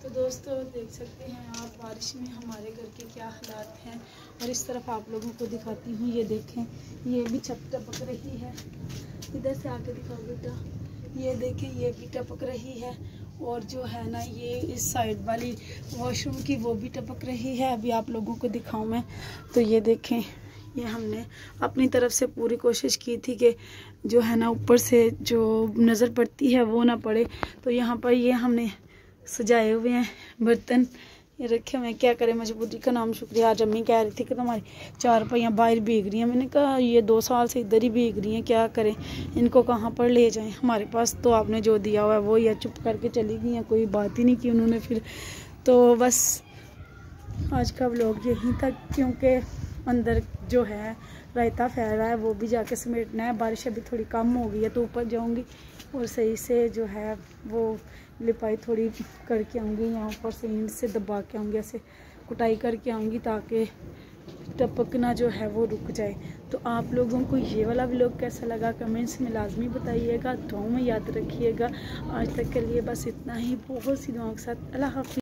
तो दोस्तों देख सकते हैं आप बारिश में हमारे घर के क्या हालात हैं। और इस तरफ आप लोगों को दिखाती हूँ, ये देखें, ये भी छत टपक रही है। इधर से आके दिखाओ बेटा, ये देखें ये भी टपक रही है। और जो है ना ये इस साइड वाली वॉशरूम की वो भी टपक रही है। अभी आप लोगों को दिखाऊं मैं, तो ये देखें, ये हमने अपनी तरफ से पूरी कोशिश की थी कि जो है ना ऊपर से जो नज़र पड़ती है वो ना पड़े। तो यहाँ पर ये हमने सजाए हुए हैं बर्तन, ये रखे हुए हैं। क्या करें, मजबूरी का नाम शुक्रिया। आज अम्मी कह रही थी कि तुम्हारी चारपाइयाँ बाहर भीग रही हैं। मैंने कहा ये 2 साल से इधर ही भीग रही हैं, क्या करें, इनको कहाँ पर ले जाएं। हमारे पास तो आपने जो दिया हुआ है वो ही, चुप करके चली गई हैं, कोई बात ही नहीं की उन्होंने फिर। तो बस आज का व्लॉग यहीं तक, क्योंकि अंदर जो है रायता फैल रहा है वो भी जाके समेटना है। बारिश अभी थोड़ी कम हो गई है तो ऊपर जाऊंगी और सही से जो है वो लिपाई थोड़ी करके आऊँगी, यहाँ ऊपर से ईंट से दबा के आऊँगी, ऐसे कुटाई करके आऊँगी ताकि टपकना जो है वो रुक जाए। तो आप लोगों को ये वाला व्लॉग कैसा लगा कमेंट्स में लाजमी बताइएगा, दुआओं में याद रखिएगा। आज तक के लिए बस इतना ही, बहुत सी दुआओं के साथ अल्लाह हाफ़िज़।